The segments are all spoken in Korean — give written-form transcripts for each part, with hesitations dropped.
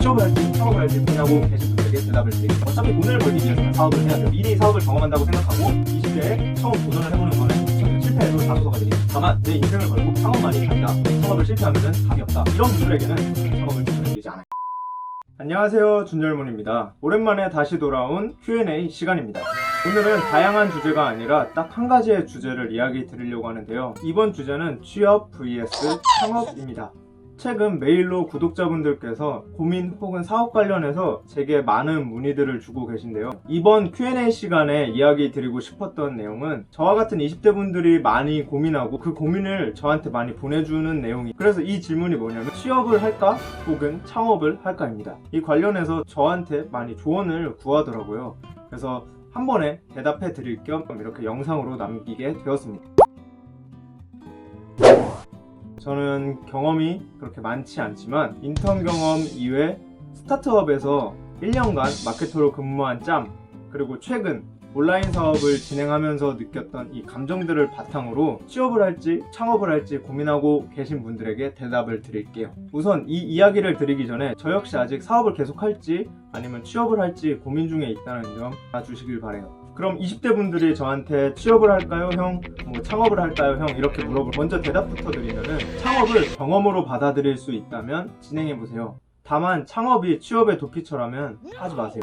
취업을 할지 창업을 할지 고민하고 계신 분들에게 대답을 드릴게요. 어차피 돈을 벌기 위해서는 사업을 해야 돼요. 미리 사업을 경험한다고 생각하고 20대에 처음 도전을 해보는 거는 실패해도 다소서가 되니 다만 내 인생을 걸고 창업만이 답이다. 창업을 실패하면은 답이 없다. 이런 분들에게는 창업을 추천해드리지 않아요. 안녕하세요, 준절문입니다. 오랜만에 다시 돌아온 Q&A 시간입니다. 오늘은 다양한 주제가 아니라 딱 한 가지의 주제를 이야기 드리려고 하는데요. 이번 주제는 취업 vs 창업입니다. 최근 메일로 구독자분들께서 고민 혹은 사업 관련해서 제게 많은 문의들을 주고 계신데요. 이번 Q&A 시간에 이야기 드리고 싶었던 내용은 저와 같은 20대 분들이 많이 고민하고 그 고민을 저한테 많이 보내주는 내용이, 그래서 이 질문이 뭐냐면 취업을 할까 혹은 창업을 할까입니다. 이 관련해서 저한테 많이 조언을 구하더라고요. 그래서 한 번에 대답해 드릴 겸 이렇게 영상으로 남기게 되었습니다. 저는 경험이 그렇게 많지 않지만 인턴 경험 이외 스타트업에서 1년간 마케터로 근무한 짬, 그리고 최근 온라인 사업을 진행하면서 느꼈던 이 감정들을 바탕으로 취업을 할지 창업을 할지 고민하고 계신 분들에게 대답을 드릴게요. 우선 이 이야기를 드리기 전에 저 역시 아직 사업을 계속할지 아니면 취업을 할지 고민 중에 있다는 점 알아주시길 바래요. 그럼 20대 분들이 저한테 취업을 할까요 형? 뭐 창업을 할까요 형? 이렇게 먼저 대답부터 드리면은, 창업을 경험으로 받아들일 수 있다면 진행해보세요. 다만 창업이 취업의 도피처라면 하지 마세요.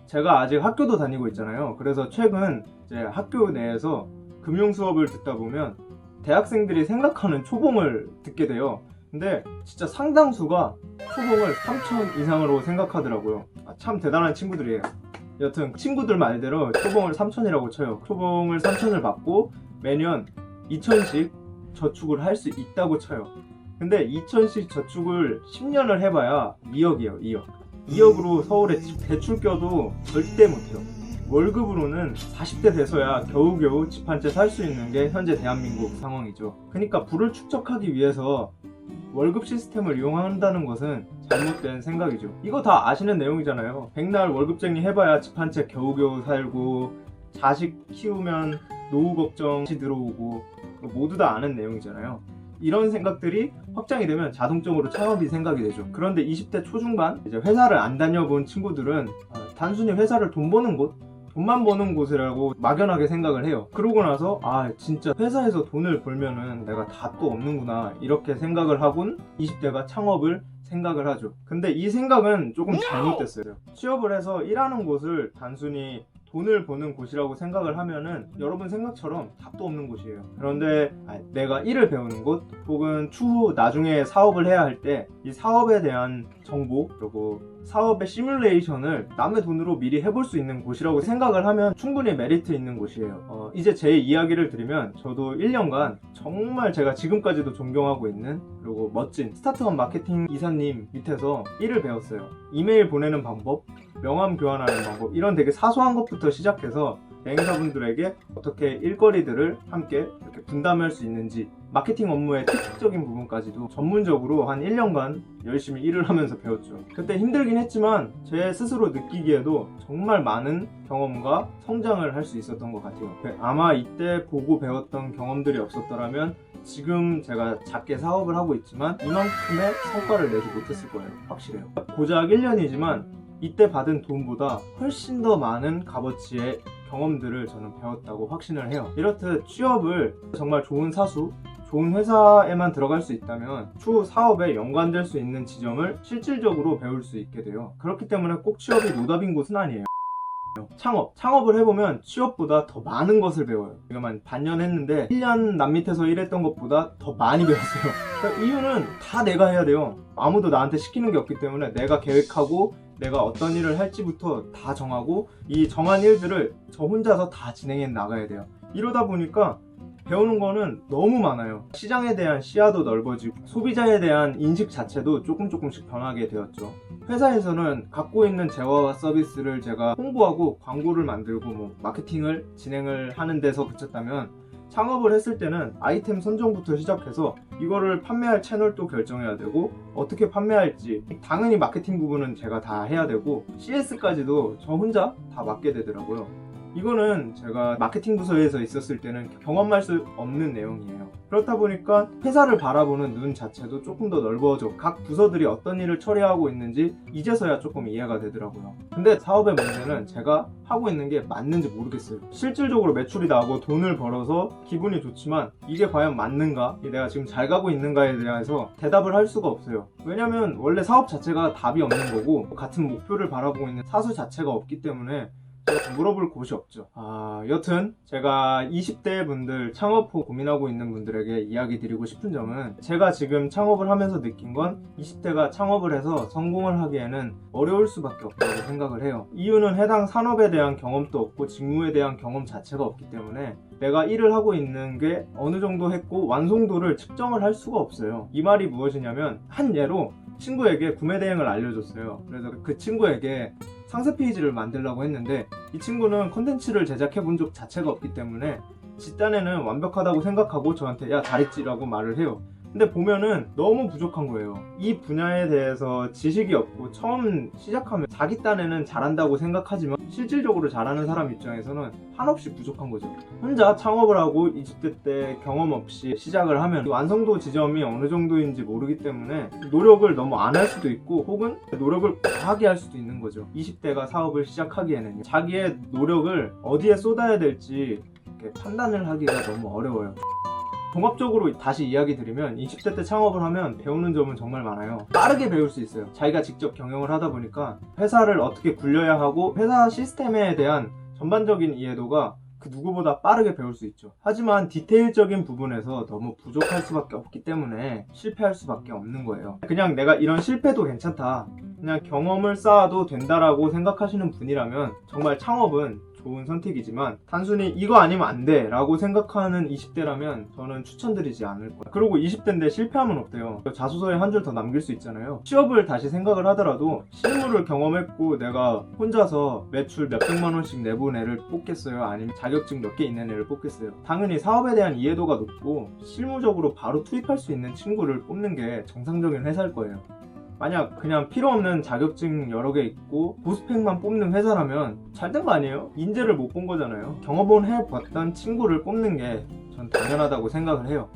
제가 아직 학교도 다니고 있잖아요. 그래서 최근 이제 학교 내에서 금융 수업을 듣다 보면 대학생들이 생각하는 초봉을 듣게 돼요. 근데 진짜 상당수가 초봉을 3천 이상으로 생각하더라고요. 참 대단한 친구들이에요. 여튼 친구들 말대로 초봉을 3천이라고 쳐요. 초봉을 3천을 받고 매년 2천씩 저축을 할 수 있다고 쳐요. 근데 2천씩 저축을 10년을 해봐야 2억이에요. 2억으로 서울에 대출 껴도 절대 못해요. 월급으로는 40대 돼서야 겨우겨우 집 한 채 살 수 있는 게 현재 대한민국 상황이죠. 그러니까 부를 축적하기 위해서 월급 시스템을 이용한다는 것은 잘못된 생각이죠. 이거 다 아시는 내용이잖아요. 백날 월급쟁이 해봐야 집 한 채 겨우겨우 살고, 자식 키우면 노후 걱정이 들어오고, 모두 다 아는 내용이잖아요. 이런 생각들이 확장이 되면 자동적으로 창업이 생각이 되죠. 그런데 20대 초중반, 이제 회사를 안 다녀본 친구들은 단순히 회사를 돈만 버는 곳이라고 막연하게 생각을 해요. 그러고 나서 진짜 회사에서 돈을 벌면은 내가 답도 없는구나 이렇게 생각을 하곤 20대가 창업을 생각을 하죠. 근데 이 생각은 조금 잘못됐어요. 취업을 해서 일하는 곳을 단순히 돈을 버는 곳이라고 생각을 하면은 여러분 생각처럼 답도 없는 곳이에요. 그런데 내가 일을 배우는 곳, 혹은 추후 나중에 사업을 해야 할 때 이 사업에 대한 정보, 그리고 사업의 시뮬레이션을 남의 돈으로 미리 해볼 수 있는 곳이라고 생각을 하면 충분히 메리트 있는 곳이에요. 이제 제 이야기를 드리면, 저도 1년간 정말 제가 지금까지도 존경하고 있는, 그리고 멋진 스타트업 마케팅 이사님 밑에서 일을 배웠어요. 이메일 보내는 방법, 명함 교환하는 방법, 이런 되게 사소한 것부터 시작해서 대행사분들에게 어떻게 일거리들을 함께 이렇게 분담할 수 있는지, 마케팅 업무의 팁적인 부분까지도 전문적으로 한 1년간 열심히 일을 하면서 배웠죠. 그때 힘들긴 했지만 제 스스로 느끼기에도 정말 많은 경험과 성장을 할 수 있었던 것 같아요. 아마 이때 보고 배웠던 경험들이 없었더라면 지금 제가 작게 사업을 하고 있지만 이만큼의 성과를 내지 못했을 거예요. 확실해요. 고작 1년이지만 이때 받은 돈보다 훨씬 더 많은 값어치의 경험들을 저는 배웠다고 확신을 해요. 이렇듯 취업을 정말 좋은 사수, 좋은 회사에만 들어갈 수 있다면 추후 사업에 연관될 수 있는 지점을 실질적으로 배울 수 있게 돼요. 그렇기 때문에 꼭 취업이 노답인 곳은 아니에요. 창업을 해보면 취업보다 더 많은 것을 배워요. 지금 반년 했는데 1년 남 밑에서 일했던 것보다 더 많이 배웠어요. 그러니까 이유는 다 내가 해야 돼요. 아무도 나한테 시키는 게 없기 때문에 내가 계획하고 내가 어떤 일을 할지부터 다 정하고, 이 정한 일들을 저 혼자서 다 진행해 나가야 돼요. 이러다 보니까 배우는 거는 너무 많아요. 시장에 대한 시야도 넓어지고 소비자에 대한 인식 자체도 조금씩 변하게 되었죠. 회사에서는 갖고 있는 재화와 서비스를 제가 홍보하고 광고를 만들고 마케팅을 진행을 하는 데서 그쳤다면, 창업을 했을 때는 아이템 선정부터 시작해서 이거를 판매할 채널도 결정해야 되고, 어떻게 판매할지 당연히 마케팅 부분은 제가 다 해야 되고, CS까지도 저 혼자 다 맡게 되더라고요. 이거는 제가 마케팅 부서에서 있었을 때는 경험할 수 없는 내용이에요. 그렇다 보니까 회사를 바라보는 눈 자체도 조금 더 넓어져 각 부서들이 어떤 일을 처리하고 있는지 이제서야 조금 이해가 되더라고요. 근데 사업의 문제는 제가 하고 있는 게 맞는지 모르겠어요. 실질적으로 매출이 나고 돈을 벌어서 기분이 좋지만 이게 과연 맞는가? 내가 지금 잘 가고 있는가에 대해서 대답을 할 수가 없어요. 왜냐면 원래 사업 자체가 답이 없는 거고 같은 목표를 바라보고 있는 사수 자체가 없기 때문에 물어볼 곳이 없죠. 여튼 제가 20대 분들 창업 후 고민하고 있는 분들에게 이야기 드리고 싶은 점은 제가 지금 창업을 하면서 느낀 건 20대가 창업을 해서 성공을 하기에는 어려울 수밖에 없다고 생각을 해요. 이유는 해당 산업에 대한 경험도 없고 직무에 대한 경험 자체가 없기 때문에 내가 일을 하고 있는 게 어느 정도 했고 완성도를 측정을 할 수가 없어요. 이 말이 무엇이냐면 한 예로 친구에게 구매 대행을 알려줬어요. 그래서 그 친구에게 상세 페이지를 만들려고 했는데 이 친구는 콘텐츠를 제작해 본 적 자체가 없기 때문에 집단에는 완벽하다고 생각하고 저한테 야 잘했지 라고 말을 해요. 근데 보면은 너무 부족한 거예요. 이 분야에 대해서 지식이 없고 처음 시작하면 자기 딴에는 잘한다고 생각하지만 실질적으로 잘하는 사람 입장에서는 한없이 부족한 거죠. 혼자 창업을 하고 20대 때 경험 없이 시작을 하면 완성도 지점이 어느 정도인지 모르기 때문에 노력을 너무 안 할 수도 있고 혹은 노력을 과하게 할 수도 있는 거죠. 20대가 사업을 시작하기에는 자기의 노력을 어디에 쏟아야 될지 이렇게 판단을 하기가 너무 어려워요. 종합적으로 다시 이야기 드리면 20대 때 창업을 하면 배우는 점은 정말 많아요. 빠르게 배울 수 있어요. 자기가 직접 경영을 하다 보니까 회사를 어떻게 굴려야 하고 회사 시스템에 대한 전반적인 이해도가 그 누구보다 빠르게 배울 수 있죠. 하지만 디테일적인 부분에서 너무 부족할 수밖에 없기 때문에 실패할 수밖에 없는 거예요. 그냥 내가 이런 실패도 괜찮다, 그냥 경험을 쌓아도 된다라고 생각하시는 분이라면 정말 창업은 좋은 선택이지만 단순히 이거 아니면 안 돼 라고 생각하는 20대라면 저는 추천드리지 않을 거예요. 그리고 20대인데 실패하면 어때요? 자소서에 한 줄 더 남길 수 있잖아요. 취업을 다시 생각을 하더라도 실무를 경험했고 내가 혼자서 매출 몇백만 원씩 내본 애를 뽑겠어요? 아니면 자격증 몇 개 있는 애를 뽑겠어요? 당연히 사업에 대한 이해도가 높고 실무적으로 바로 투입할 수 있는 친구를 뽑는 게 정상적인 회사일 거예요. 만약 그냥 필요 없는 자격증 여러 개 있고 보스펙만 뽑는 회사라면 잘 된 거 아니에요? 인재를 못 본 거잖아요. 경험을 해봤던 친구를 뽑는 게 전 당연하다고 생각을 해요.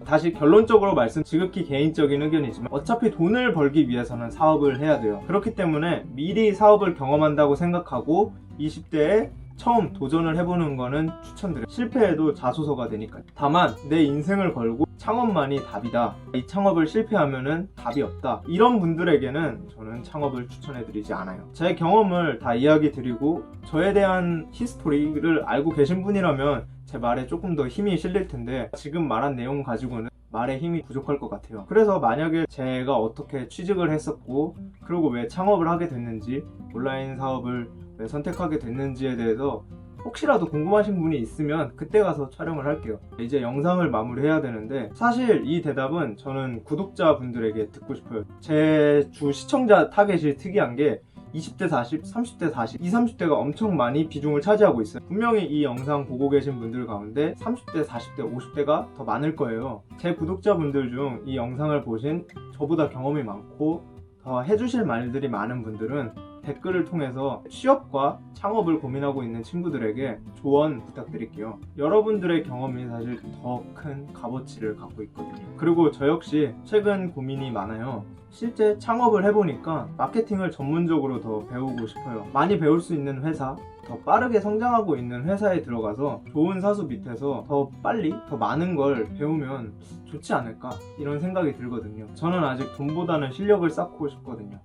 다시 결론적으로 지극히 개인적인 의견이지만 어차피 돈을 벌기 위해서는 사업을 해야 돼요. 그렇기 때문에 미리 사업을 경험한다고 생각하고 20대에 처음 도전을 해보는 거는 추천드려요. 실패해도 자소서가 되니까요. 다만 내 인생을 걸고 창업만이 답이다, 이 창업을 실패하면은 답이 없다, 이런 분들에게는 저는 창업을 추천해드리지 않아요. 제 경험을 다 이야기 드리고 저에 대한 히스토리를 알고 계신 분이라면 제 말에 조금 더 힘이 실릴 텐데 지금 말한 내용 가지고는 말에 힘이 부족할 것 같아요. 그래서 만약에 제가 어떻게 취직을 했었고 그리고 왜 창업을 하게 됐는지, 온라인 사업을 왜 선택하게 됐는지에 대해서 혹시라도 궁금하신 분이 있으면 그때 가서 촬영을 할게요. 이제 영상을 마무리해야 되는데 사실 이 대답은 저는 구독자분들에게 듣고 싶어요. 제 주 시청자 타겟이 특이한 게 20대 40, 30대 40, 20, 30대가 엄청 많이 비중을 차지하고 있어요. 분명히 이 영상 보고 계신 분들 가운데 30대, 40대, 50대가 더 많을 거예요. 제 구독자분들 중 이 영상을 보신 저보다 경험이 많고 더 해주실 말들이 많은 분들은 댓글을 통해서 취업과 창업을 고민하고 있는 친구들에게 조언 부탁드릴게요. 여러분들의 경험이 사실 더 큰 값어치를 갖고 있거든요. 그리고 저 역시 최근 고민이 많아요. 실제 창업을 해보니까 마케팅을 전문적으로 더 배우고 싶어요. 많이 배울 수 있는 회사, 더 빠르게 성장하고 있는 회사에 들어가서 좋은 사수 밑에서 더 빨리 더 많은 걸 배우면 좋지 않을까, 이런 생각이 들거든요. 저는 아직 돈보다는 실력을 쌓고 싶거든요.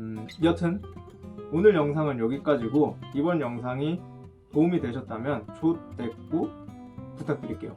여튼 오늘 영상은 여기까지고 이번 영상이 도움이 되셨다면 좋댓구 부탁드릴게요.